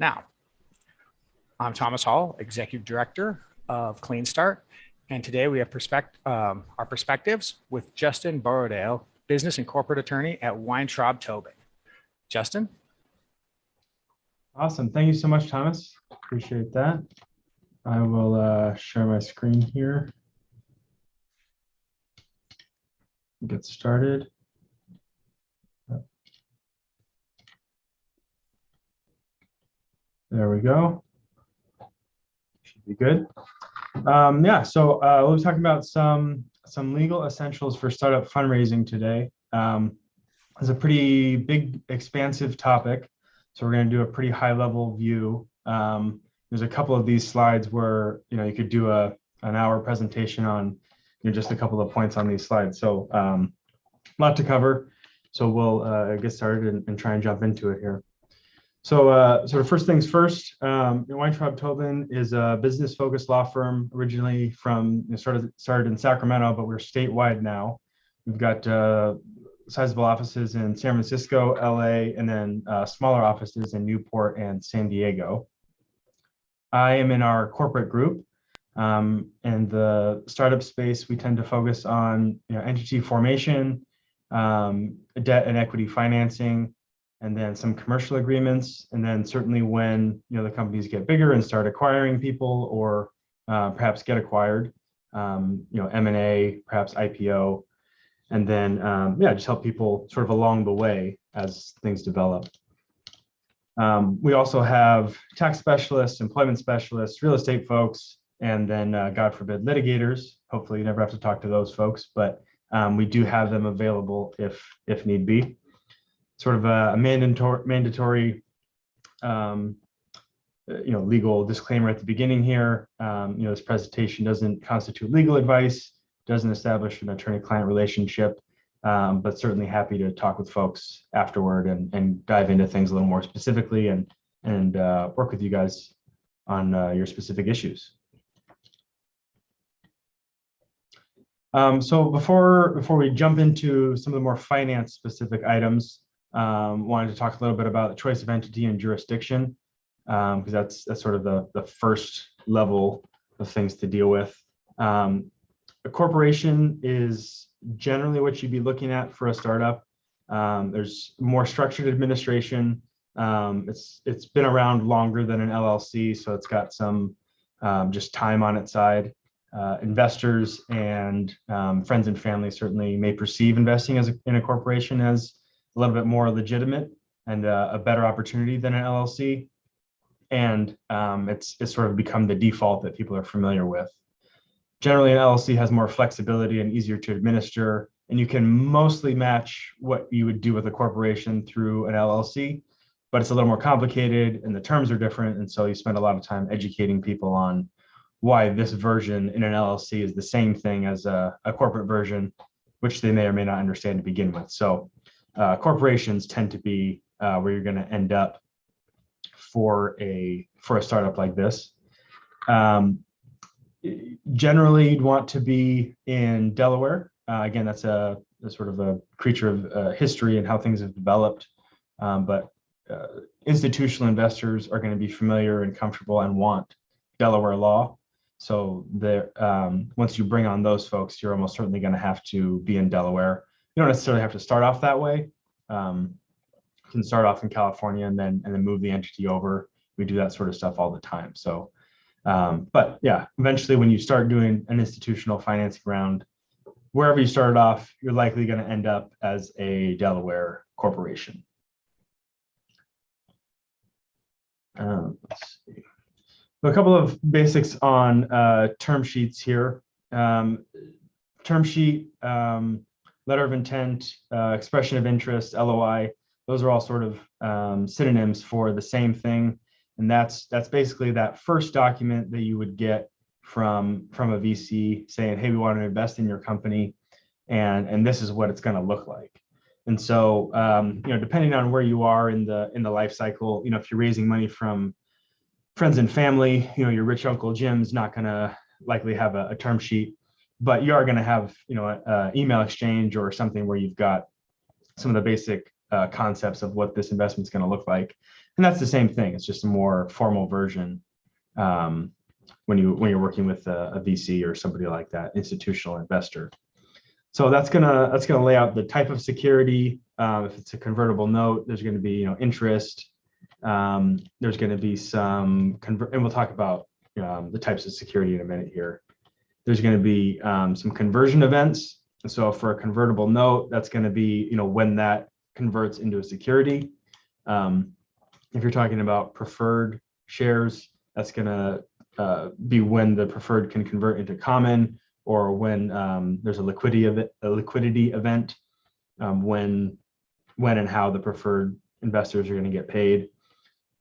Now, I'm Thomas Hall, Executive Director of Clean Start, and today we have our perspectives with Justin Borrowdale, Business and Corporate Attorney at Weintraub Tobin. Justin? Awesome. Thank you so much, Thomas. Appreciate that. I will share my screen here. Get started. There we go. Should be good. We'll be talking about some legal essentials for startup fundraising today. It's a pretty big, expansive topic, so we're going to do a pretty high-level view. There's a couple of these slides where you could do an hour presentation on just a couple of points on these slides. So a lot to cover. So we'll get started and try and jump into it here. So sort of first things first, Weintraub Tobin is a business-focused law firm originally from started in Sacramento, but we're statewide now. We've got sizable offices in San Francisco, LA, and then smaller offices in Newport and San Diego. I am in our corporate group. And the startup space, we tend to focus on entity formation, debt and equity financing, and then some commercial agreements. And then certainly when the companies get bigger and start acquiring people or perhaps get acquired, M&A, perhaps IPO, and then just help people sort of along the way as things develop. We also have tax specialists, employment specialists, real estate folks, and then God forbid litigators. Hopefully you never have to talk to those folks, but we do have them available if need be. Sort of a mandatory legal disclaimer at the beginning here. This presentation doesn't constitute legal advice, doesn't establish an attorney-client relationship, but certainly happy to talk with folks afterward and dive into things a little more specifically and work with you guys on your specific issues. So before we jump into some of the more finance specific items, wanted to talk a little bit about the choice of entity and jurisdiction, because that's sort of the first level of things to deal with. A corporation is generally what you'd be looking at for a startup. There's more structured administration. It's been around longer than an LLC, so it's got some just time on its side. Investors and friends and family certainly may perceive investing in a corporation as a little bit more legitimate and a better opportunity than an LLC. And it's sort of become the default that people are familiar with. Generally, an LLC has more flexibility and easier to administer, and you can mostly match what you would do with a corporation through an LLC, but it's a little more complicated and the terms are different. And so you spend a lot of time educating people on why this version in an LLC is the same thing as a corporate version, which they may or may not understand to begin with. So corporations tend to be where you're going to end up for a startup like this. Generally, you'd want to be in Delaware. Again, that's a sort of a creature of history and how things have developed. But institutional investors are going to be familiar and comfortable and want Delaware law. So once you bring on those folks, you're almost certainly going to have to be in Delaware. You don't necessarily have to start off that way. You can start off in California and then move the entity over. We do that sort of stuff all the time. So, but yeah, eventually when you start doing an institutional financing round, wherever you started off, you're likely going to end up as a Delaware corporation. Let's see. So a couple of basics on term sheets here. Term sheet, letter of intent, expression of interest, LOI, those are all sort of synonyms for the same thing. And that's basically that first document that you would get from a VC saying, hey, we want to invest in your company, and this is what it's going to look like. And so, depending on where you are in the life cycle, if you're raising money from friends and family, your rich Uncle Jim's not going to likely have a term sheet, but you are going to have, an email exchange or something where you've got some of the basic concepts of what this investment is going to look like. And that's the same thing. It's just a more formal version when you're working with a VC or somebody like that, institutional investor. So that's gonna lay out the type of security. If it's a convertible note, there's going to be interest. There's going to be some and we'll talk about the types of security in a minute here. There's going to be some conversion events. And so for a convertible note, that's going to be when that converts into a security. If you're talking about preferred shares, that's going to be when the preferred can convert into common, or when there's a liquidity event, when and how the preferred investors are going to get paid.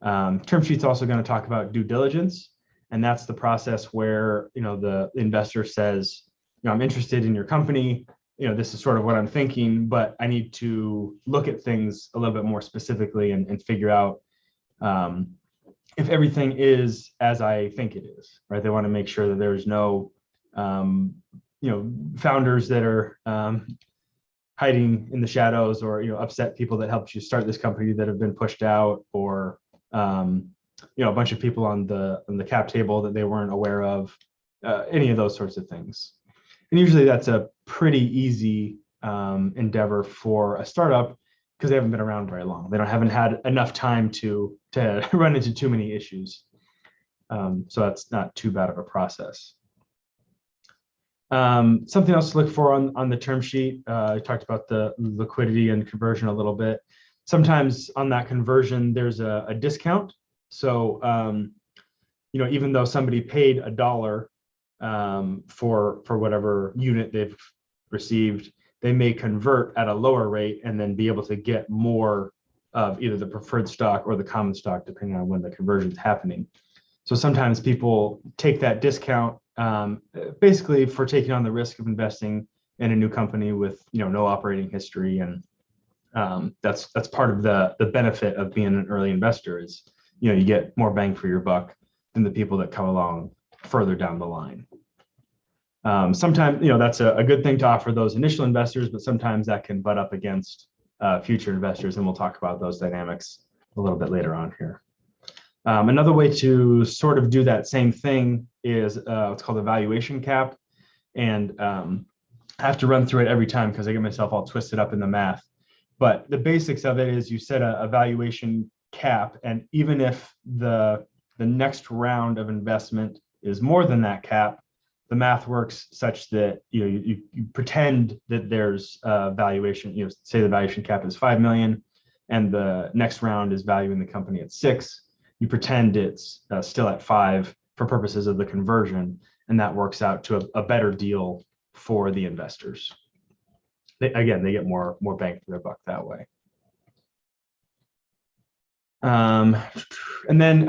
Term sheet's also going to talk about due diligence, and that's the process where the investor says, I'm interested in your company. This is sort of what I'm thinking, but I need to look at things a little bit more specifically and figure out if everything is as I think it is. Right? They want to make sure that there's no founders that are hiding in the shadows, or upset people that helped you start this company that have been pushed out, or a bunch of people on the cap table that they weren't aware of, any of those sorts of things. And usually that's a pretty easy endeavor for a startup because they haven't been around very long. They haven't had enough time to run into too many issues. So that's not too bad of a process. Something else to look for on the term sheet. I talked about the liquidity and conversion a little bit. Sometimes on that conversion, there's a discount. So, even though somebody paid $1 for whatever unit they've received, they may convert at a lower rate and then be able to get more of either the preferred stock or the common stock, depending on when the conversion is happening. So sometimes people take that discount basically for taking on the risk of investing in a new company with no operating history, and that's part of the benefit of being an early investor is you get more bang for your buck than the people that come along further down the line. Sometimes that's a good thing to offer those initial investors, but sometimes that can butt up against future investors, and we'll talk about those dynamics a little bit later on here. Another way to sort of do that same thing is what's called a valuation cap. And I have to run through it every time because I get myself all twisted up in the math. But the basics of it is you set a valuation cap, and even if the next round of investment is more than that cap, the math works such that you pretend that there's a valuation. Say the valuation cap is 5 million, and the next round is valuing the company at 6. You pretend it's still at 5 for purposes of the conversion, and that works out to a better deal for the investors. They get more bang for their buck that way. And then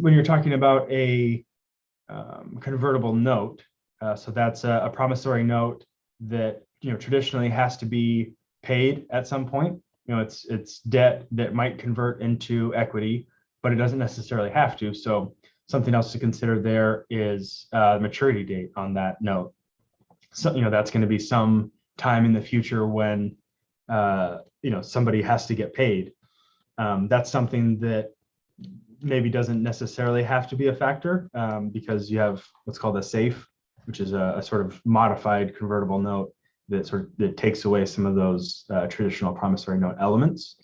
when you're talking about a convertible note, so that's a promissory note that traditionally has to be paid at some point. It's debt that might convert into equity, but it doesn't necessarily have to. So something else to consider there is the maturity date on that note. So that's going to be some time in the future when somebody has to get paid. That's something that maybe doesn't necessarily have to be a factor because you have what's called a SAFE, which is a sort of modified convertible note that takes away some of those traditional promissory note elements.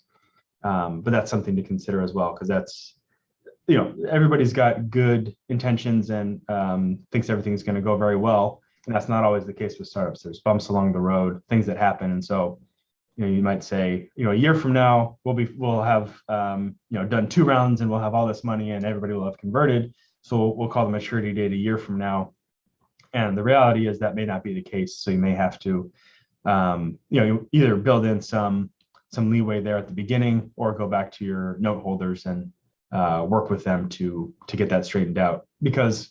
But that's something to consider as well, because that's, everybody's got good intentions and thinks everything's going to go very well. And that's not always the case with startups. There's bumps along the road, things that happen. And so, you might say, a year from now, we'll have, done 2 rounds and we'll have all this money and everybody will have converted. So we'll call the maturity date a year from now. And the reality is that may not be the case. So you may have to, you either build in some leeway there at the beginning, or go back to your note holders and work with them to get that straightened out. Because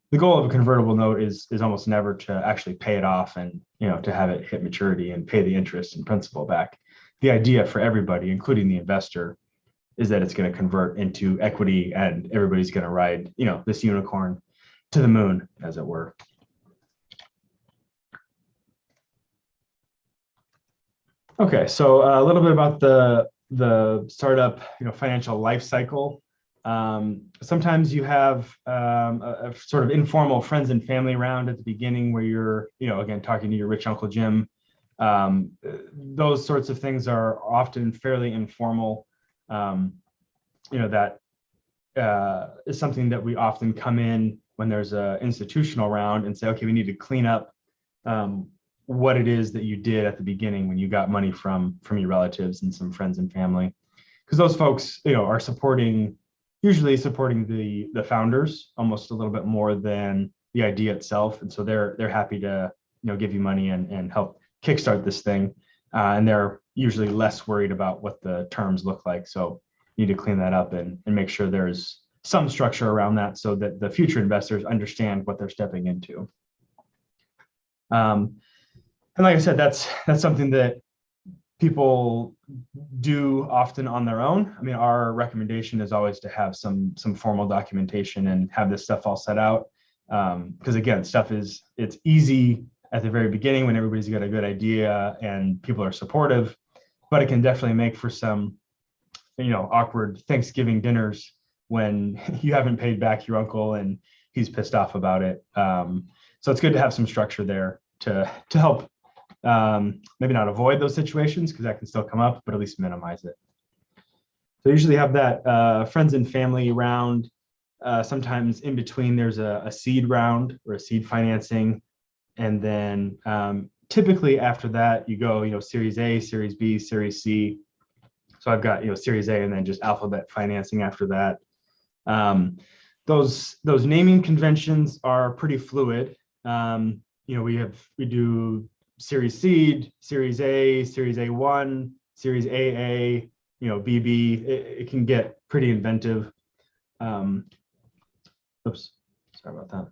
the goal of a convertible note is almost never to actually pay it off and to have it hit maturity and pay the interest and principal back. The idea for everybody, including the investor, is that it's going to convert into equity and everybody's going to ride this unicorn to the moon, as it were. Okay, so a little bit about the the startup, financial life cycle. Sometimes you have a sort of informal friends and family round at the beginning where you're, again, talking to your rich Uncle Jim. Those sorts of things are often fairly informal. That is something that we often come in when there's an institutional round and say, okay, we need to clean up what it is that you did at the beginning when you got money from your relatives and some friends and family, because those folks, are usually supporting the founders almost a little bit more than the idea itself, and so they're happy to give you money and help kickstart this thing, and they're usually less worried about what the terms look like. So you need to clean that up and make sure there's some structure around that so that the future investors understand what they're stepping into. And like I said, that's something that people do often on their own. I mean, our recommendation is always to have some formal documentation and have this stuff all set out. Because again, it's easy at the very beginning when everybody's got a good idea and people are supportive, but it can definitely make for some, awkward Thanksgiving dinners when you haven't paid back your uncle and he's pissed off about it. So it's good to have some structure there to help maybe not avoid those situations, because that can still come up, but at least minimize it. So usually have that friends and family round. Sometimes in between there's a seed round or a seed financing. And then typically after that, you go, Series A, Series B, Series C. So I've got, Series A and then just alphabet financing after that. Those naming conventions are pretty fluid. We do Series Seed, Series A, Series A1, Series AA, BB. It can get pretty inventive. Oops, sorry about that.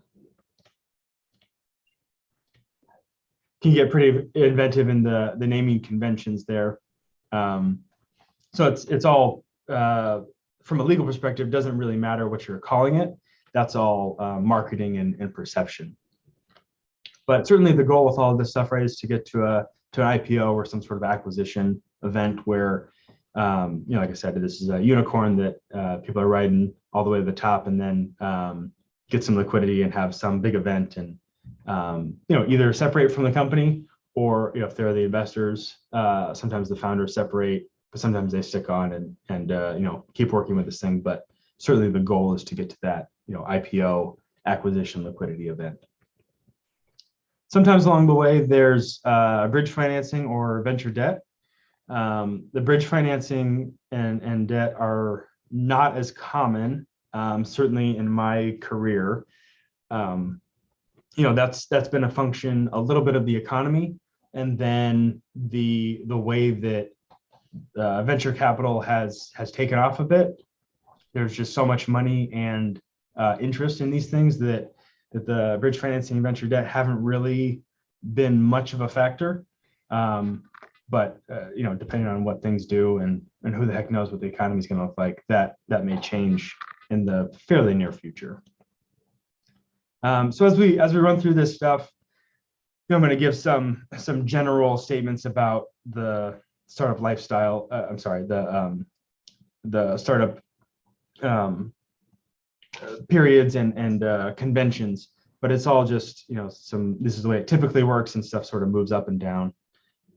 Can get pretty inventive in the naming conventions there. So it's all, from a legal perspective, doesn't really matter what you're calling it. That's all marketing and perception. But certainly the goal with all of this stuff, right, is to get to an IPO or some sort of acquisition event where, like I said, this is a unicorn that people are riding all the way to the top, and then get some liquidity and have some big event and, either separate from the company, or if they're the investors, sometimes the founders separate, but sometimes they stick on and keep working with this thing. But certainly the goal is to get to that, IPO acquisition liquidity event. Sometimes along the way, there's bridge financing or venture debt. The bridge financing and debt are not as common, certainly in my career. That's been a function a little bit of the economy, and then the way that venture capital has taken off a bit. There's just so much money and interest in these things that the bridge financing and venture debt haven't really been much of a factor. But depending on what things do and who the heck knows what the economy is going to look like, that may change in the fairly near future. So as we run through this stuff, I'm going to give some general statements about the startup lifestyle. The startup periods and conventions, but it's all just, this is the way it typically works, and stuff sort of moves up and down.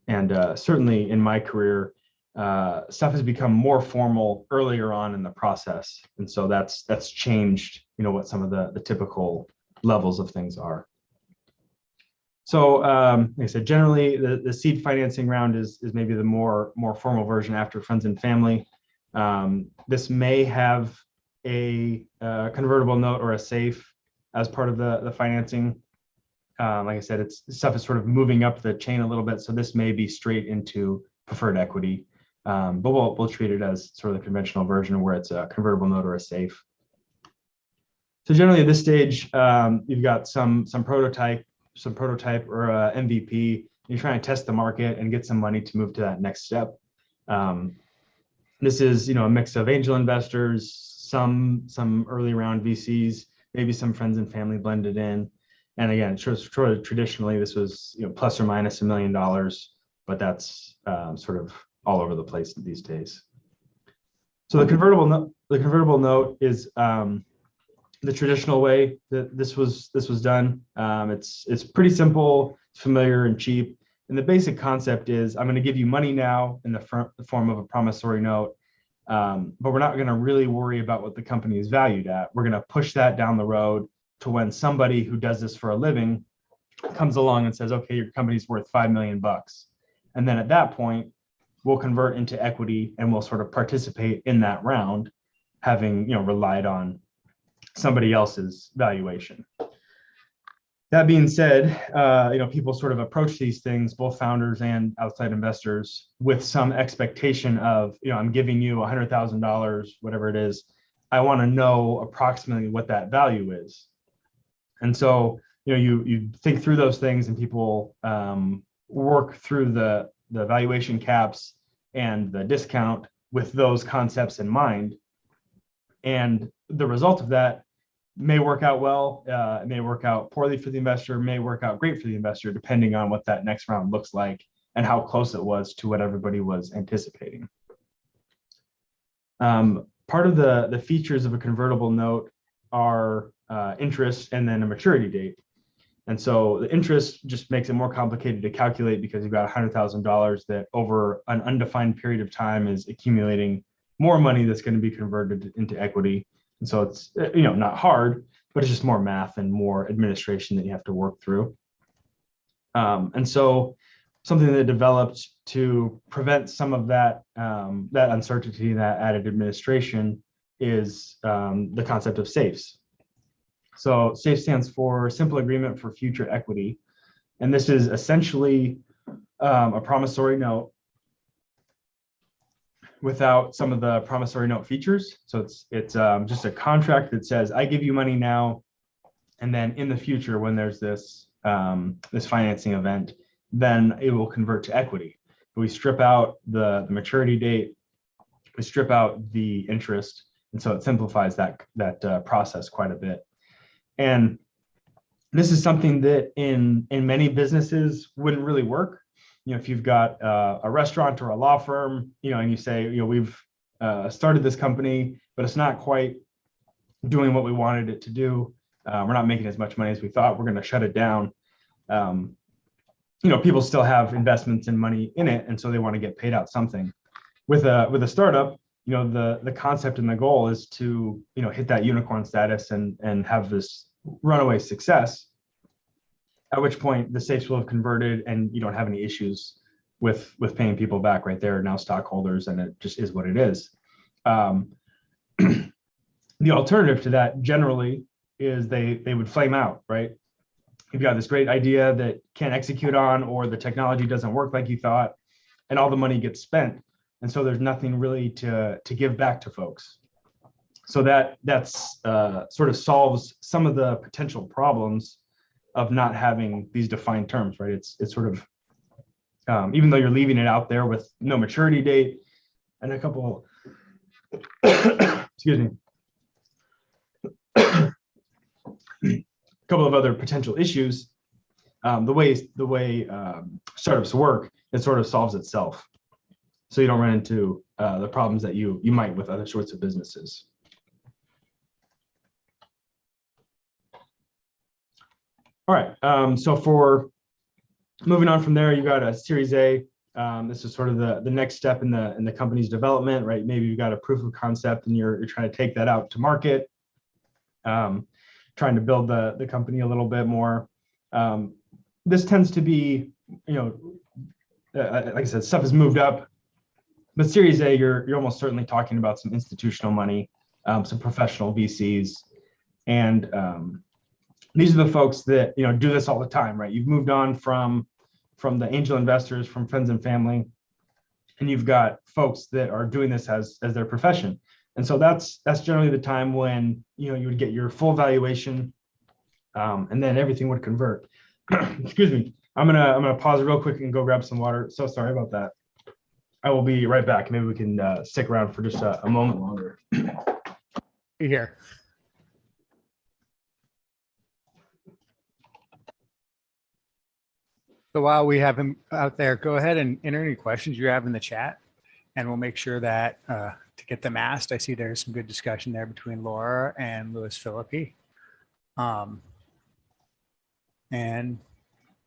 And certainly in my career, stuff has become more formal earlier on in the process. And so that's changed, what some of the typical levels of things are. So like I said, generally the seed financing round is maybe the more formal version after friends and family. This may have a convertible note or a safe as part of the financing. Like I said, stuff is sort of moving up the chain a little bit, so this may be straight into preferred equity, but we'll treat it as sort of the conventional version where it's a convertible note or a safe. So generally at this stage, you've got some prototype or MVP. You're trying to test the market and get some money to move to that next step. This is a mix of angel investors, some early round VCs, maybe some friends and family blended in. And again, traditionally this was plus or minus $1 million, but that's sort of all over the place these days. So the convertible note is the traditional way that this was done. It's pretty simple, familiar, and cheap. And the basic concept is I'm going to give you money now in the form of a promissory note, but we're not going to really worry about what the company is valued at. We're going to push that down the road to when somebody who does this for a living comes along and says, okay, your company's worth $5 million. And then at that point, we'll convert into equity and we'll sort of participate in that round, having relied on somebody else's valuation. That being said, people sort of approach these things, both founders and outside investors, with some expectation of, I'm giving you $100,000, whatever it is. I want to know approximately what that value is. And so, you think through those things, and people work through the valuation caps and the discount with those concepts in mind. And the result of that may work out well, it may work out poorly for the investor, may work out great for the investor, depending on what that next round looks like and how close it was to what everybody was anticipating. Part of the features of a convertible note are interest and then a maturity date. And so the interest just makes it more complicated to calculate because you've got $100,000 that over an undefined period of time is accumulating more money that's going to be converted into equity. And so it's not hard, but it's just more math and more administration that you have to work through. And so something that developed to prevent some of that that uncertainty, that added administration, is the concept of SAFEs. So SAFE stands for Simple Agreement for Future Equity, and this is essentially a promissory note without some of the promissory note features. So it's just a contract that says, I give you money now, and then in the future, when there's this this financing event, then it will convert to equity. But we strip out the maturity date, we strip out the interest, and so it simplifies that process quite a bit. And this is something that in many businesses wouldn't really work. If you've got a restaurant or a law firm, and you say, we've started this company, but it's not quite doing what we wanted it to do. We're not making as much money as we thought. We're going to shut it down. People still have investments and money in it, and so they want to get paid out something. With a startup, the concept and the goal is to hit that unicorn status and have this runaway success, at which point the safes will have converted and you don't have any issues with paying people back. Right, there are now stockholders, and it just is what it is. The alternative to that generally is they would flame out, right? You've got this great idea that can't execute on, or the technology doesn't work like you thought, and all the money gets spent. And so there's nothing really to give back to folks. So that's sort of solves some of the potential problems of not having these defined terms, right? It's sort of, even though you're leaving it out there with no maturity date and a couple, excuse me, a couple of other potential issues, the way startups work, it sort of solves itself. So you don't run into the problems that you might with other sorts of businesses. All right, so for moving on from there, you got a Series A. This is sort of the next step in the company's development, right? Maybe you've got a proof of concept and you're trying to take that out to market, trying to build the company a little bit more. This tends to be, like I said, stuff has moved up. But Series A, you're almost certainly talking about some institutional money, some professional VCs, and these are the folks that do this all the time, right? You've moved on from the angel investors, from friends and family, and you've got folks that are doing this as their profession. And so that's generally the time when you would get your full valuation, and then everything would convert. Excuse me. I'm gonna pause real quick and go grab some water. So sorry about that. I will be right back. Maybe we can stick around for just a moment longer. Be here. So while we have him out there, go ahead and enter any questions you have in the chat, and we'll make sure that to get them asked. I see there's some good discussion there between Laura and Louis Philippi. And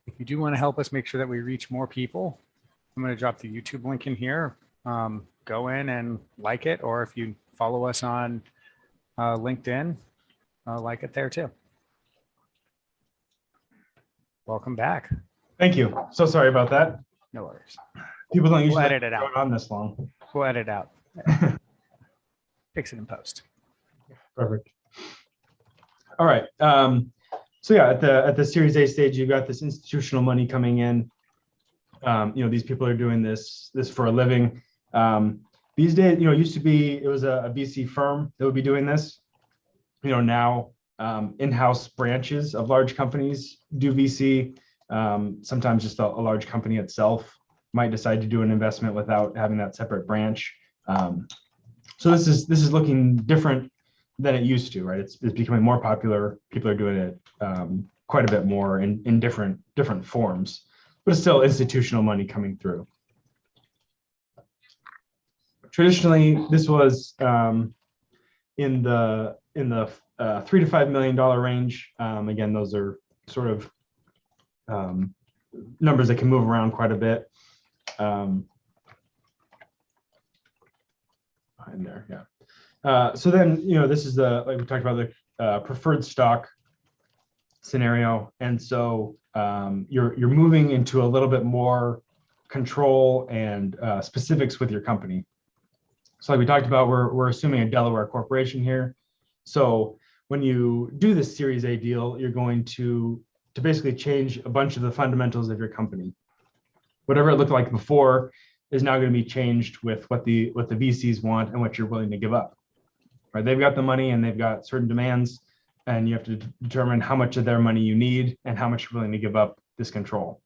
if you do want to help us make sure that we reach more people, I'm going to drop the YouTube link in here. Go in and like it, or if you follow us on LinkedIn, like it there too. Welcome back. Thank you. So sorry about that. No worries. People don't usually edit it out. go on this long. We'll edit it out. Fix it in post. Perfect. All right. So yeah, at the Series A stage, you've got this institutional money coming in. These people are doing this for a living. These days, it used to be it was a VC firm that would be doing this. Now in-house branches of large companies do VC. Sometimes just a large company itself might decide to do an investment without having that separate branch. So this is looking different than it used to, right? It's becoming more popular. People are doing it quite a bit more in different forms, but it's still institutional money coming through. Traditionally, this was in the $3 to $5 million range. Again, those are sort of numbers that can move around quite a bit. Behind there, yeah. So then, this is like we talked about, the preferred stock scenario, and so you're moving into a little bit more control and specifics with your company. So like we talked about, we're assuming a Delaware corporation here. So when you do this Series A deal, you're going to basically change a bunch of the fundamentals of your company. Whatever it looked like before is now going to be changed with what the VCs want and what you're willing to give up. Right? They've got the money and they've got certain demands, and you have to determine how much of their money you need and how much you're willing to give up this control.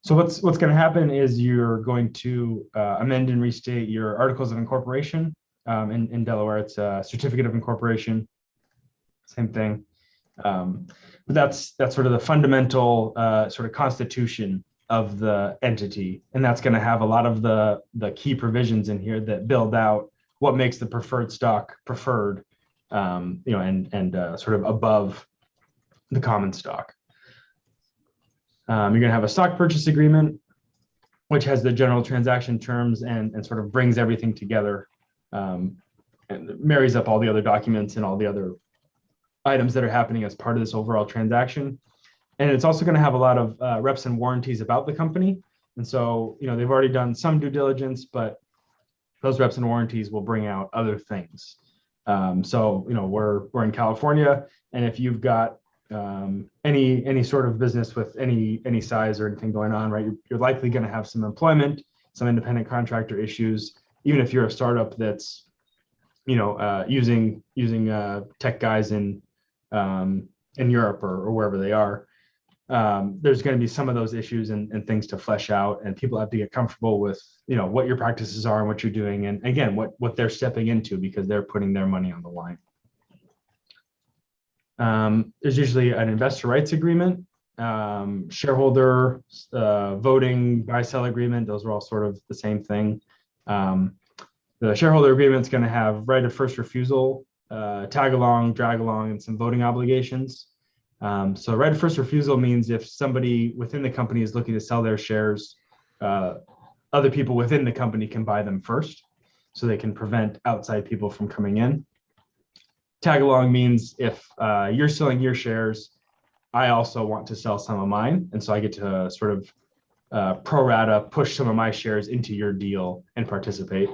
So what's going to happen is you're going to amend and restate your articles of incorporation. In Delaware, it's a certificate of incorporation, same thing. But that's sort of the fundamental sort of constitution of the entity, and that's going to have a lot of the key provisions in here that build out what makes the preferred stock preferred, and sort of above the common stock. You're going to have a stock purchase agreement, which has the general transaction terms and sort of brings everything together, and marries up all the other documents and all the other items that are happening as part of this overall transaction. And it's also going to have a lot of reps and warranties about the company. And so, they've already done some due diligence, but those reps and warranties will bring out other things. So, we're in California, and if you've got any sort of business with any size or anything going on, right, you're likely going to have some employment, some independent contractor issues, even if you're a startup that's, using tech guys in Europe or wherever they are. There's going to be some of those issues and things to flesh out, and people have to get comfortable with, what your practices are and what you're doing, and again, what they're stepping into, because they're putting their money on the line. There's usually an investor rights agreement, shareholder voting buy-sell agreement. Those are all sort of the same thing. The shareholder agreement is going to have right of first refusal, tag along, drag along, and some voting obligations. So right of first refusal means if somebody within the company is looking to sell their shares, other people within the company can buy them first, so they can prevent outside people from coming in. Tag along means if you're selling your shares, I also want to sell some of mine, and so I get to sort of pro rata push some of my shares into your deal and participate.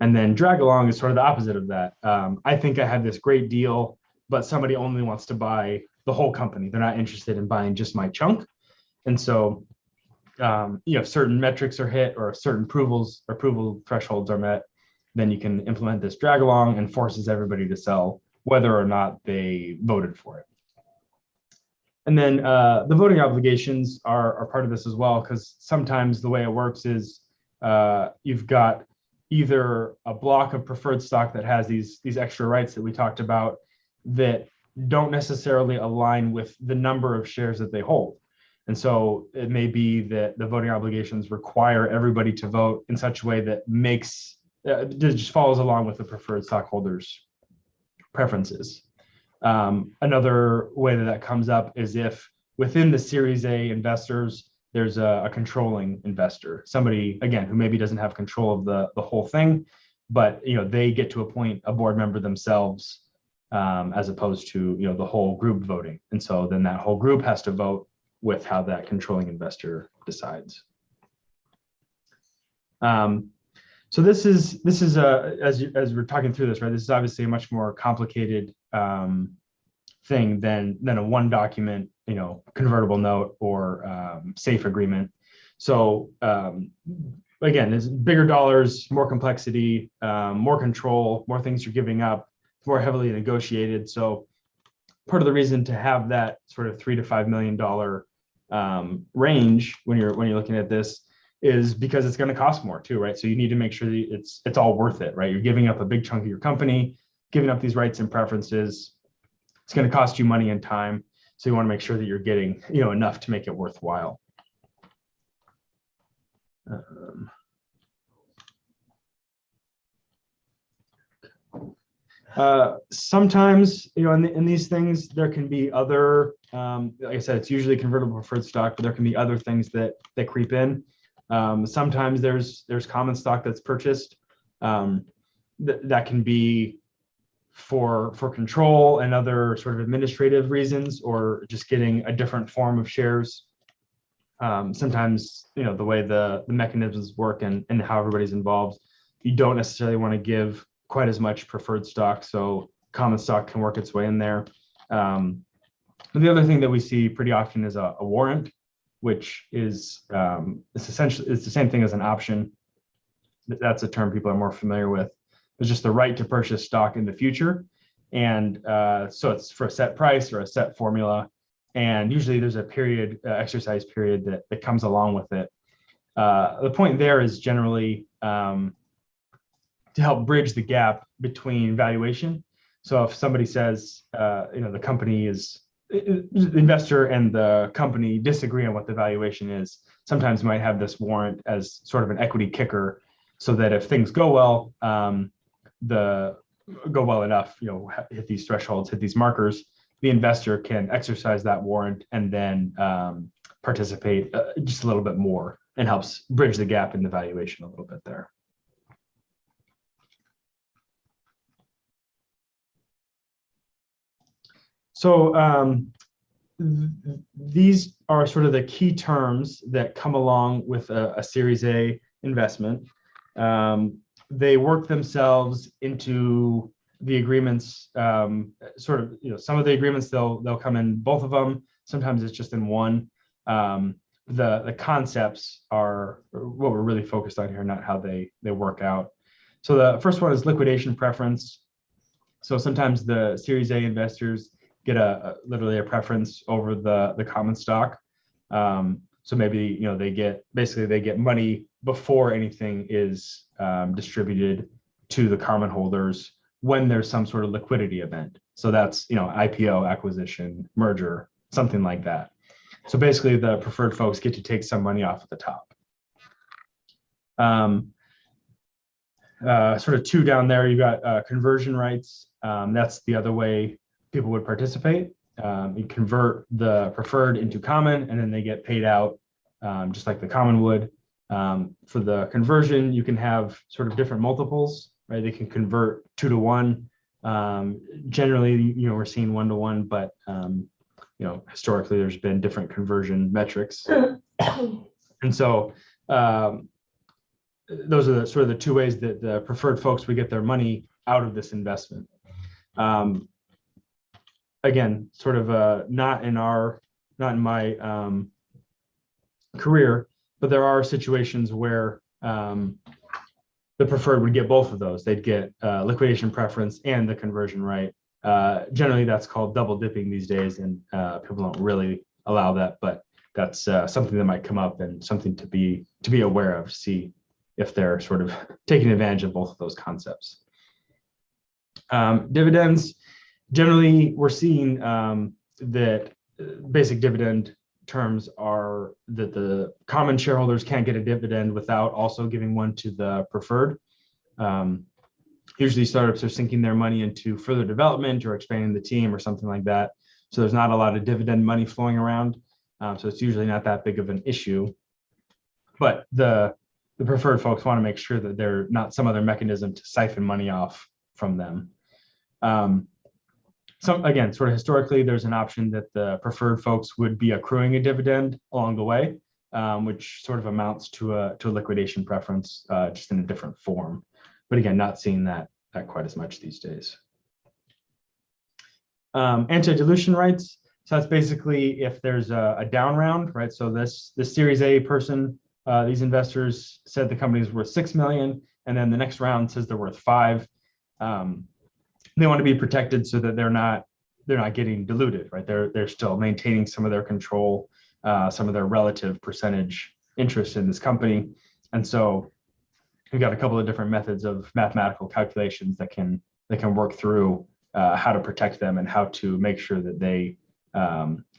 And then drag along is sort of the opposite of that. I think I have this great deal, but somebody only wants to buy the whole company. They're not interested in buying just my chunk. And so if certain metrics are hit or certain approval thresholds are met, then you can implement this drag along and forces everybody to sell whether or not they voted for it. And then the voting obligations are part of this as well, because sometimes the way it works is you've got either a block of preferred stock that has these extra rights that we talked about that don't necessarily align with the number of shares that they hold. And so it may be that the voting obligations require everybody to vote in such a way that makes it just follows along with the preferred stockholders' preferences. Another way that comes up is if within the Series A investors, there's a controlling investor, somebody, again, who maybe doesn't have control of the whole thing, but they get to appoint a board member themselves, as opposed to the whole group voting. And so then that whole group has to vote with how that controlling investor decides. So this is as we're talking through this, right? This is obviously a much more complicated thing than a one document, convertible note or safe agreement. So again, it's bigger dollars, more complexity, more control, more things you're giving up, more heavily negotiated. So part of the reason to have that sort of $3 to $5 million range when you're looking at this is because it's going to cost more too, right? So you need to make sure that it's all worth it, right? You're giving up a big chunk of your company, giving up these rights and preferences. It's going to cost you money and time. So you want to make sure that you're getting, enough to make it worthwhile. Sometimes, in these things, there can be other, like I said, it's usually convertible preferred stock, but there can be other things that creep in. Sometimes there's common stock that's purchased, that can be for control and other sort of administrative reasons, or just getting a different form of shares. Sometimes, the way the mechanisms work and how everybody's involved, you don't necessarily want to give quite as much preferred stock, so common stock can work its way in there. And the other thing that we see pretty often is a warrant, which is it's the same thing as an option. That's a term people are more familiar with. It's just the right to purchase stock in the future, and so it's for a set price or a set formula, and usually there's a period, exercise period that comes along with it. The point there is generally to help bridge the gap between valuation. So if somebody says, the company is, the investor and the company disagree on what the valuation is, sometimes you might have this warrant as sort of an equity kicker, so that if things go well, go well enough, hit these thresholds, hit these markers, the investor can exercise that warrant and then participate just a little bit more, and helps bridge the gap in the valuation a little bit there. So these are sort of the key terms that come along with a Series A investment. They work themselves into the agreements. Sort of, some of the agreements they'll come in both of them. Sometimes it's just in one. The concepts are what we're really focused on here, not how they work out. So the first one is liquidation preference. So sometimes the Series A investors get literally a preference over the common stock. So maybe they get money before anything is distributed to the common holders when there's some sort of liquidity event. So that's IPO, acquisition, merger, something like that. So basically, the preferred folks get to take some money off at the top. Sort of two down there, you got conversion rights. That's the other way people would participate. You convert the preferred into common, and then they get paid out just like the common would. For the conversion, you can have sort of different multiples, right? They can convert 2 to 1. Generally, we're seeing 1 to 1, but historically there's been different conversion metrics. And so those are sort of the two ways that the preferred folks would get their money out of this investment. Again, sort of not in my career, but there are situations where the preferred would get both of those. They'd get liquidation preference and the conversion right. Generally, that's called double dipping these days, and people don't really allow that, but that's something that might come up and something to be aware of, see if they're sort of taking advantage of both of those concepts. Dividends, generally, we're seeing that basic dividend terms are that the common shareholders can't get a dividend without also giving one to the preferred. Usually startups are sinking their money into further development or expanding the team or something like that. So there's not a lot of dividend money flowing around. So it's usually not that big of an issue. But the preferred folks want to make sure that they're not some other mechanism to siphon money off from them. Again, sort of historically, there's an option that the preferred folks would be accruing a dividend along the way, which sort of amounts to a liquidation preference, just in a different form. But again, not seeing that quite as much these days. Anti-dilution rights. So that's basically if there's a down round, right? So this Series A person, these investors said the company is worth 6 million, and then the next round says they're worth 5. They want to be protected so that they're not getting diluted, right? They're still maintaining some of their control, some of their relative percentage interest in this company, and so we've got a couple of different methods of mathematical calculations that can work through how to protect them and how to make sure that they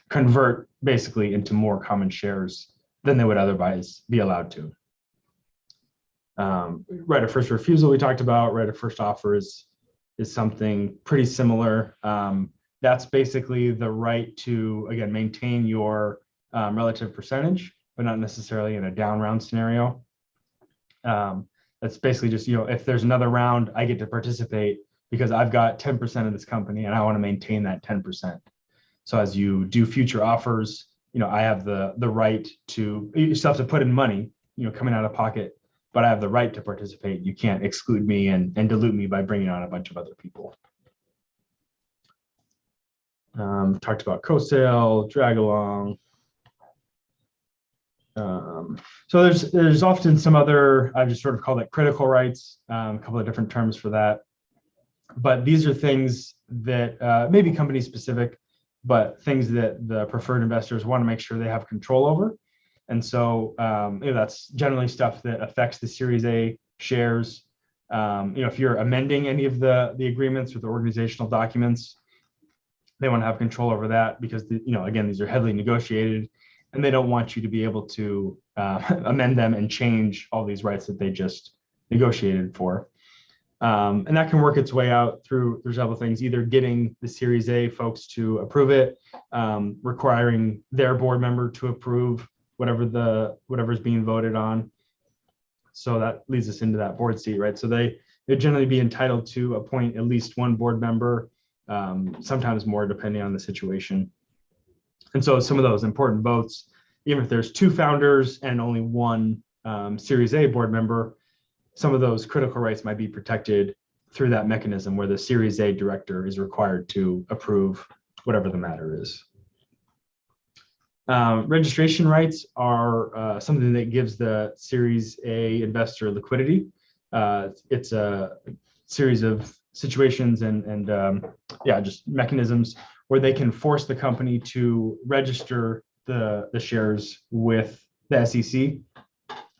convert basically into more common shares than they would otherwise be allowed to. Right of first refusal we talked about. Right of first offer is something pretty similar. That's basically the right to, again, maintain your relative percentage, but not necessarily in a down round scenario. That's basically just, if there's another round, I get to participate because I've got 10% of this company and I want to maintain that 10%. So as you do future offers, I have the right to, you still have to put in money, coming out of pocket, but I have the right to participate. You can't exclude me and dilute me by bringing on a bunch of other people. Talked about co-sale, drag along. So there's often some other, I just sort of call it critical rights, a couple of different terms for that. But these are things that may be company specific, but things that the preferred investors want to make sure they have control over. And so that's generally stuff that affects the Series A shares. If you're amending any of the agreements or the organizational documents, they want to have control over that because, again, these are heavily negotiated and they don't want you to be able to amend them and change all these rights that they just negotiated for. And that can work its way out through several things, either getting the Series A folks to approve it, requiring their board member to approve whatever's being voted on. So that leads us into that board seat, right? So they'd generally be entitled to appoint at least one board member, sometimes more depending on the situation. And so some of those important votes, even if there's 2 founders and only 1 Series A board member, some of those critical rights might be protected through that mechanism where the Series A director is required to approve whatever the matter is. Registration rights are something that gives the Series A investor liquidity. It's a series of situations and just mechanisms where they can force the company to register the shares with the SEC.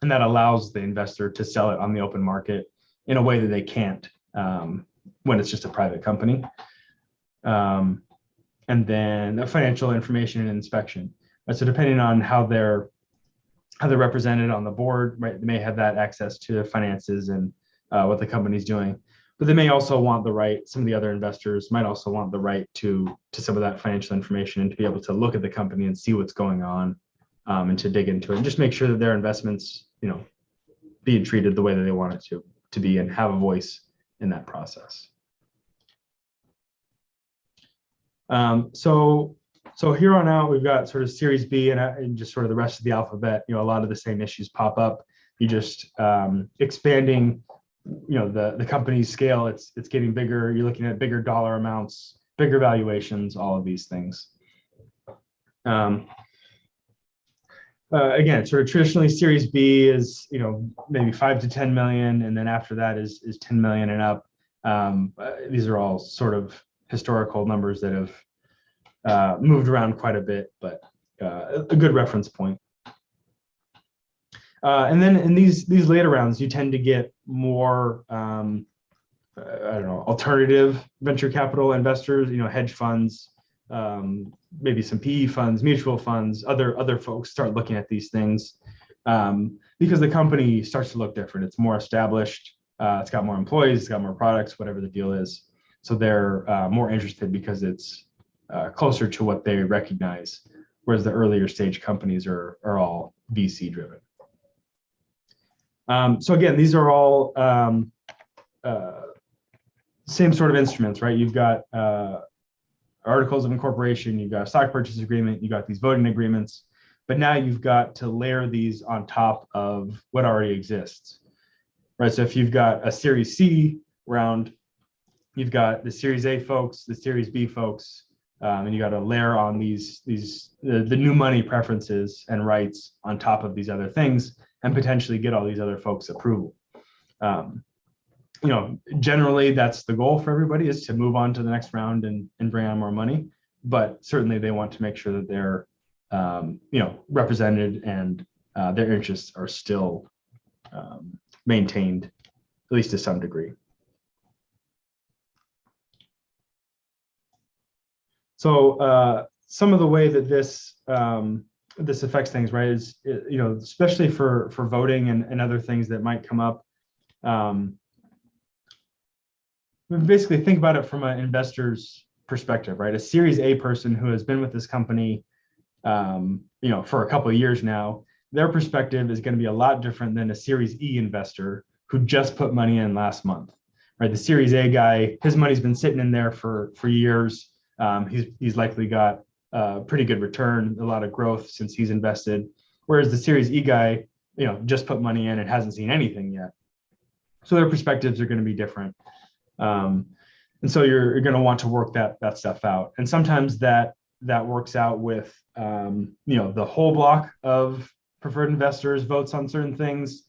And that allows the investor to sell it on the open market in a way that they can't when it's just a private company. And then the financial information and inspection. So depending on how they're represented on the board, right, they may have that access to finances and what the company's doing. But they may also want the right, some of the other investors might also want the right to some of that financial information and to be able to look at the company and see what's going on and to dig into it and just make sure that their investments, being treated the way that they want it to be and have a voice in that process. So here on out, we've got sort of Series B and just sort of the rest of the alphabet. A lot of the same issues pop up. You just expanding, the company's scale. It's getting bigger. You're looking at bigger dollar amounts, bigger valuations, all of these things. Again, sort of traditionally Series B is, maybe 5 to 10 million. And then after that is 10 million and up. These are all sort of historical numbers that have moved around quite a bit, but a good reference point. And then in these later rounds, you tend to get more, alternative venture capital investors, hedge funds, maybe some PE funds, mutual funds, other folks start looking at these things because the company starts to look different. It's more established. it's got more employees, it's got more products, whatever the deal is. So they're more interested because it's closer to what they recognize, whereas the earlier stage companies are all VC driven. So again, these are all same sort of instruments, right? You've got articles of incorporation, you've got a stock purchase agreement, you got these voting agreements, but now you've got to layer these on top of what already exists, right? So if you've got a Series C round, you've got the Series A folks, the Series B folks, and you got to layer on the new money preferences and rights on top of these other things, and potentially get all these other folks' approval. Generally that's the goal for everybody, is to move on to the next round and bring on more money. But certainly they want to make sure that they're, represented and their interests are still maintained, at least to some degree. So some of the way that this affects things, right, is, especially for voting and other things that might come up. Basically think about it from an investor's perspective, right? A Series A person who has been with this company, for a couple of years now, their perspective is going to be a lot different than a Series E investor who just put money in last month, right? The Series A guy, his money's been sitting in there for years. He's likely got a pretty good return, a lot of growth since he's invested. Whereas the Series E guy, just put money in and hasn't seen anything yet. So their perspectives are going to be different. And so you're going to want to work that stuff out. And sometimes that works out with, the whole block of preferred investors votes on certain things.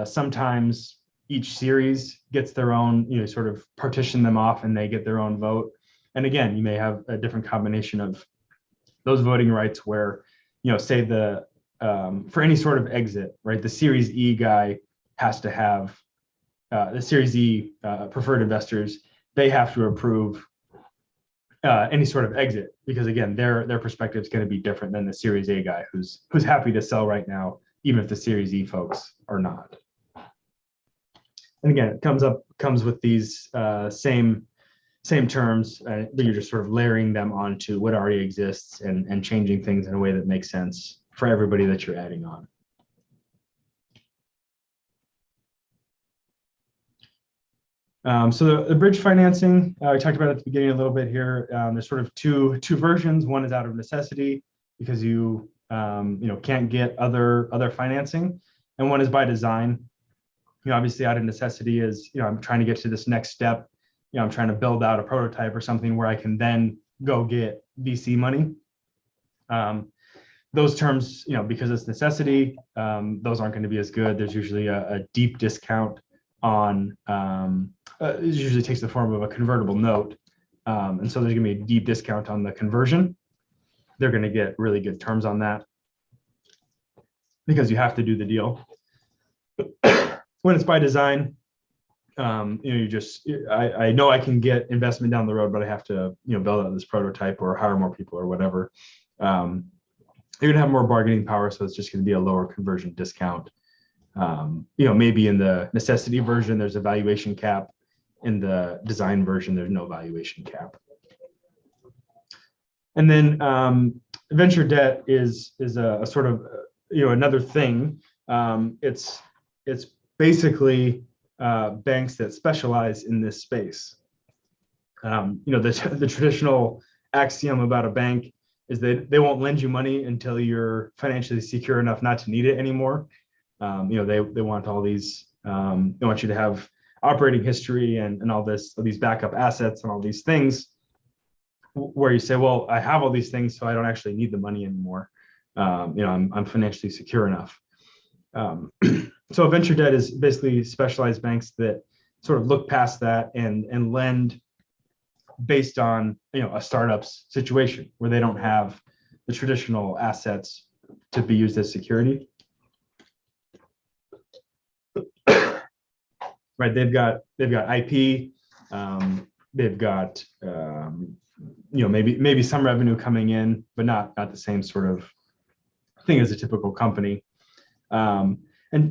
Sometimes each series gets their own, sort of partition them off and they get their own vote. And again, you may have a different combination of those voting rights where, say for any sort of exit, right, the Series E guy has to have the Series E preferred investors, they have to approve any sort of exit, because again, their perspective is going to be different than the Series A guy who's happy to sell right now, even if the Series E folks are not. And again, it comes with these same terms, but you're just sort of layering them onto what already exists and changing things in a way that makes sense for everybody that you're adding on. So the bridge financing, we talked about at the beginning a little bit here. There's sort of two versions. One is out of necessity because you can't get other financing, and one is by design. Obviously out of necessity is, I'm trying to get to this next step. I'm trying to build out a prototype or something where I can then go get VC money. Those terms, because it's necessity, those aren't going to be as good. There's usually a deep discount on, it usually takes the form of a convertible note. And so there's going to be a deep discount on the conversion. They're going to get really good terms on that because you have to do the deal. When it's by design, I know I can get investment down the road, but I have to, build out this prototype or hire more people or whatever. You're going to have more bargaining power. So it's just going to be a lower conversion discount. Maybe in the necessity version, there's a valuation cap. In the design version, there's no valuation cap. And then venture debt is a sort of, another thing. It's basically banks that specialize in this space. The traditional axiom about a bank is that they won't lend you money until you're financially secure enough not to need it anymore. They want all these, they want you to have operating history and all these backup assets and all these things where you say, well, I have all these things, so I don't actually need the money anymore. I'm financially secure enough. So venture debt is basically specialized banks that sort of look past that and lend based on, a startup's situation where they don't have the traditional assets to be used as security. Right, they've got IP, they've got maybe some revenue coming in, but not the same sort of thing as a typical company. And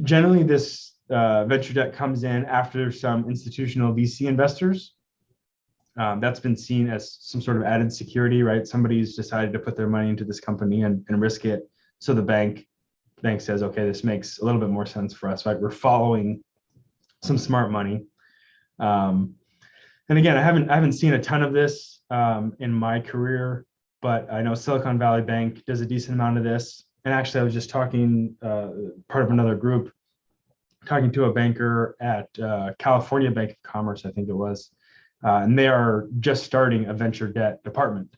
generally, this venture debt comes in after some institutional VC investors. That's been seen as some sort of added security, right? Somebody's decided to put their money into this company and risk it. So the bank says, okay, this makes a little bit more sense for us, right? We're following some smart money. And again, I haven't seen a ton of this in my career, but I know Silicon Valley Bank does a decent amount of this. And actually, I was just talking, part of another group, talking to a banker at California Bank of Commerce, I think it was, and they are just starting a venture debt department.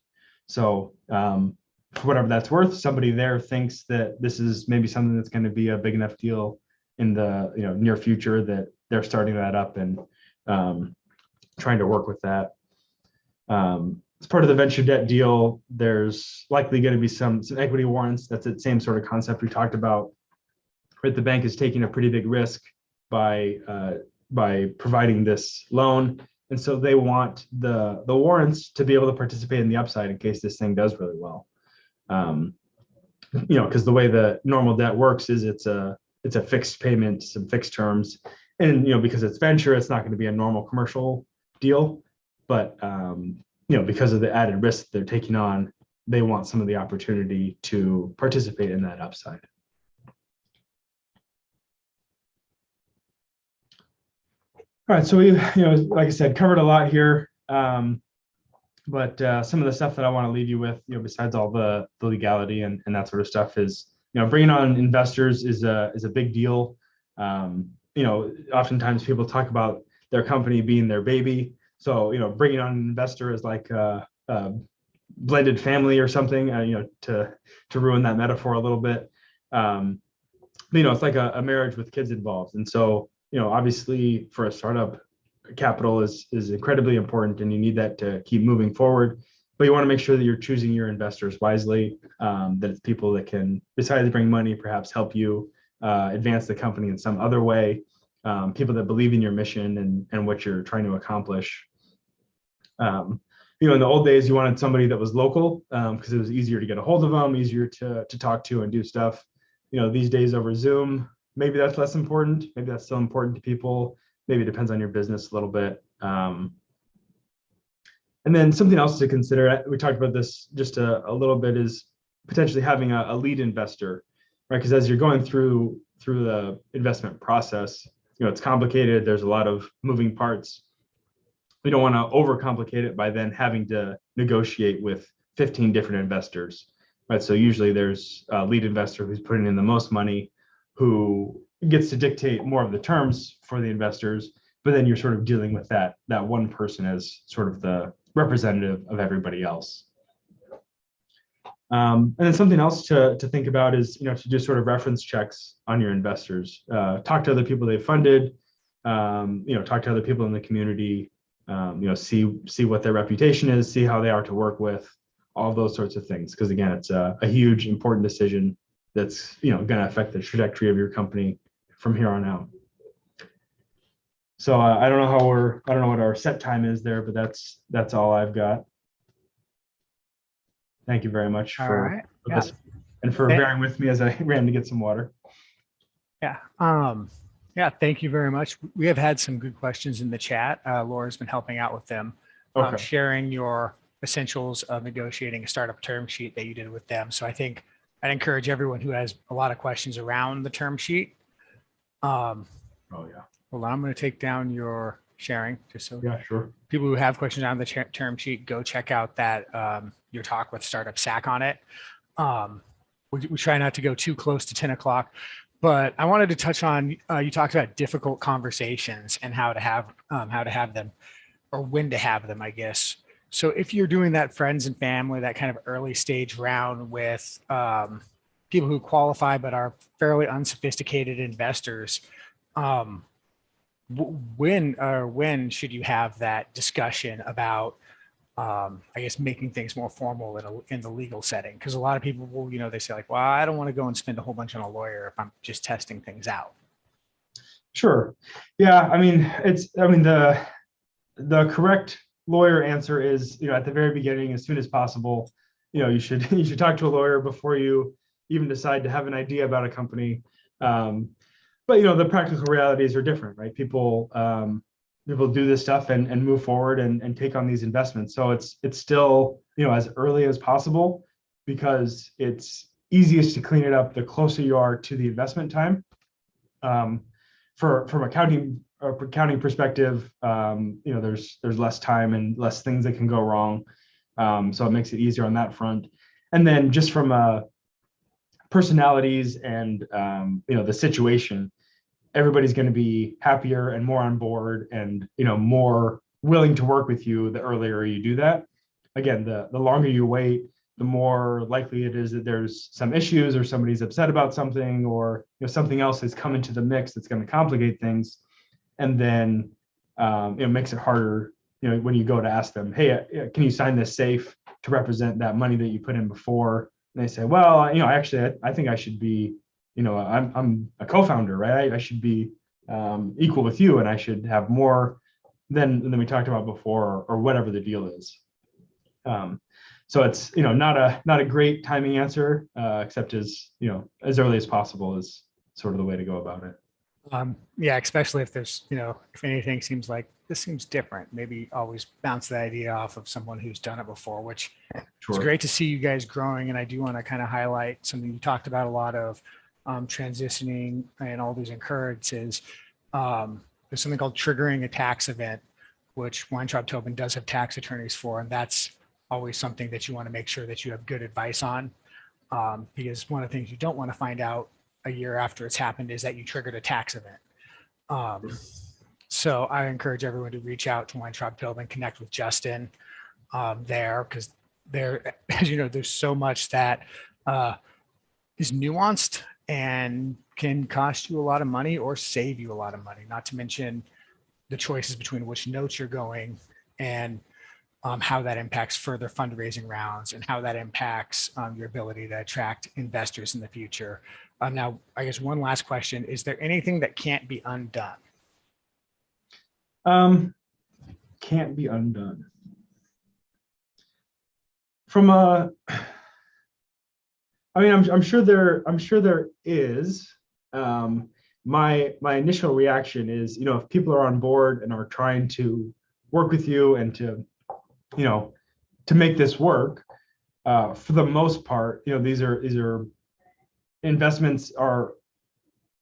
So for whatever that's worth, somebody there thinks that this is maybe something that's going to be a big enough deal in the near future that they're starting that up and trying to work with that. As part of the venture debt deal, there's likely going to be some equity warrants. That's the same sort of concept we talked about. Right, the bank is taking a pretty big risk by providing this loan, and so they want the warrants to be able to participate in the upside in case this thing does really well. Because the way the normal debt works is it's a fixed payment, some fixed terms, and because it's venture, it's not going to be a normal commercial deal, but because of the added risk they're taking on, they want some of the opportunity to participate in that upside. All right, so we, like I said, covered a lot here, but some of the stuff that I want to leave you with, besides all the legality and that sort of stuff, is bringing on investors is a big deal. Oftentimes people talk about their company being their baby, so bringing on an investor is like a blended family or something, to ruin that metaphor a little bit. It's like a marriage with kids involved, and so. Obviously for a startup, capital is incredibly important and you need that to keep moving forward, but you want to make sure that you're choosing your investors wisely, that it's people that can, besides bring money, perhaps help you advance the company in some other way, people that believe in your mission and what you're trying to accomplish. In the old days, you wanted somebody that was local because it was easier to get a hold of them, easier to talk to and do stuff. These days over Zoom, maybe that's less important. Maybe that's still important to people. Maybe it depends on your business a little bit. And then something else to consider, we talked about this just a little bit, is potentially having a lead investor, right? Because as you're going through the investment process, it's complicated. There's a lot of moving parts. We don't want to overcomplicate it by then having to negotiate with 15 different investors, right? So usually there's a lead investor who's putting in the most money, who gets to dictate more of the terms for the investors, but then you're sort of dealing with that one person as sort of the representative of everybody else. And then something else to think about is, to do sort of reference checks on your investors. Talk to other people they've funded, talk to other people in the community, see what their reputation is, see how they are to work with, all those sorts of things. Because again, it's a huge, important decision that's going to affect the trajectory of your company from here on out. So I don't know what our set time is there, but that's all I've got. Thank you very much for this and for bearing with me as I ran to get some water. Yeah. Thank you very much. We have had some good questions in the chat. Laura's been helping out with them, sharing your essentials of negotiating a startup term sheet that you did with them. So I think I'd encourage everyone who has a lot of questions around the term sheet. Hold on, I'm going to take down your sharing just so sure. People who have questions on the term sheet, go check out that your talk with Startup Sack on it. We try not to go too close to 10 o'clock, but I wanted to touch on, you talked about difficult conversations and how to have them, or when to have them, I guess. So if you're doing that friends and family, that kind of early stage round with people who qualify but are fairly unsophisticated investors, when should you have that discussion about, I guess, making things more formal in the legal setting? Because a lot of people will, they say like, well, I don't want to go and spend a whole bunch on a lawyer if I'm just testing things out. Sure. Yeah. The correct lawyer answer is, at the very beginning, as soon as possible, you should talk to a lawyer before you even decide to have an idea about a company. but the practical realities are different, right? People do this stuff and move forward and take on these investments. So it's still, as early as possible, because it's easiest to clean it up the closer you are to the investment time. From accounting perspective, there's less time and less things that can go wrong. So it makes it easier on that front. And then just from personalities and the situation, everybody's going to be happier and more on board and more willing to work with you the earlier you do that. Again, the longer you wait, the more likely it is that there's some issues or somebody's upset about something, or something else has come into the mix that's going to complicate things. And then it makes it harder when you go to ask them, hey, can you sign this safe to represent that money that you put in before? And they say, well, actually, I think I should be, I'm a co-founder, right? I should be equal with you, and I should have more than we talked about before, or whatever the deal is. So it's not a great timing answer, except as early as possible is sort of the way to go about it. Yeah, especially if there's if anything seems like this seems different, maybe always bounce the idea off of someone who's done it before, which it's great to see you guys growing. And I do want to kind of highlight something you talked about a lot of transitioning and all these occurrences. There's something called triggering a tax event, which Weintraub Tobin does have tax attorneys for, and that's always something that you want to make sure that you have good advice on, because one of the things you don't want to find out a year after it's happened is that you triggered a tax event. So I encourage everyone to reach out to Weintraub Tobin, connect with Justin there, because there, as you know, there's so much that is nuanced and can cost you a lot of money or save you a lot of money, not to mention the choices between which notes you're going and how that impacts further fundraising rounds and how that impacts your ability to attract investors in the future. Now, I guess one last question, is there anything that can't be undone? Can't be undone. From a, I'm sure there is. My initial reaction is, if people are on board and are trying to work with you and to make this work, for the most part, these are investments are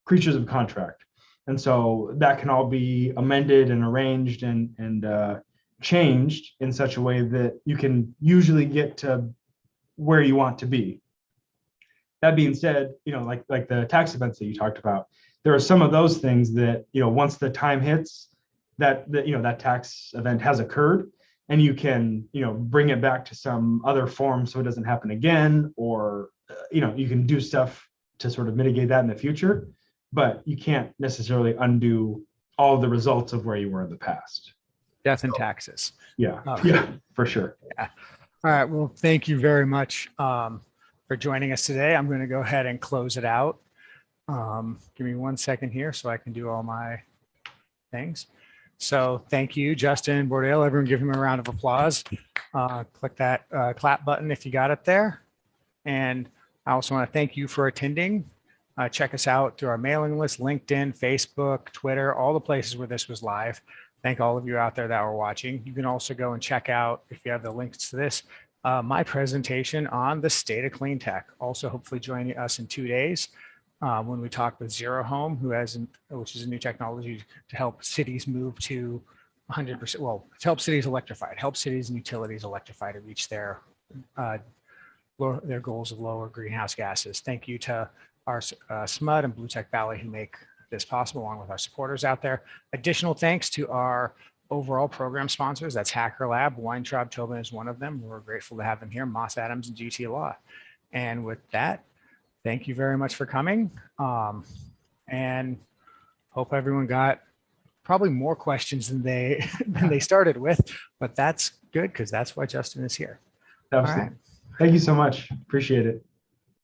creatures of contract. And so that can all be amended and arranged and changed in such a way that you can usually get to where you want to be. That being said, like the tax events that you talked about, there are some of those things that, once the time hits, that tax event has occurred, and you can, bring it back to some other form so it doesn't happen again, or, you can do stuff to sort of mitigate that in the future, but you can't necessarily undo all of the results of where you were in the past. Death and taxes. Yeah, yeah, for sure. Yeah. All right. Well, thank you very much for joining us today. I'm going to go ahead and close it out. Give me 1 second here so I can do all my things. So thank you, Justin Borrowdale. Everyone give him a round of applause. Click that clap button if you got it there. And I also want to thank you for attending. Check us out through our mailing list, LinkedIn, Facebook, Twitter, all the places where this was live. Thank all of you out there that were watching. You can also go and check out, if you have the links to this, my presentation on the state of clean tech. Also, hopefully joining us in 2 days when we talk with Zero Home, which is a new technology to help cities move to 100%. Well, to help cities electrify, help cities and utilities electrify to reach their goals of lower greenhouse gases. Thank you to our SMUD and Blue Tech Valley who make this possible, along with our supporters out there. Additional thanks to our overall program sponsors. That's Hacker Lab. Weintraub Tobin is one of them. We're grateful to have them here. Moss Adams and GT Law. And with that, thank you very much for coming. And hope everyone got probably more questions than they started with, but that's good because that's why Justin is here. Absolutely. All right. Thank you so much. Appreciate it.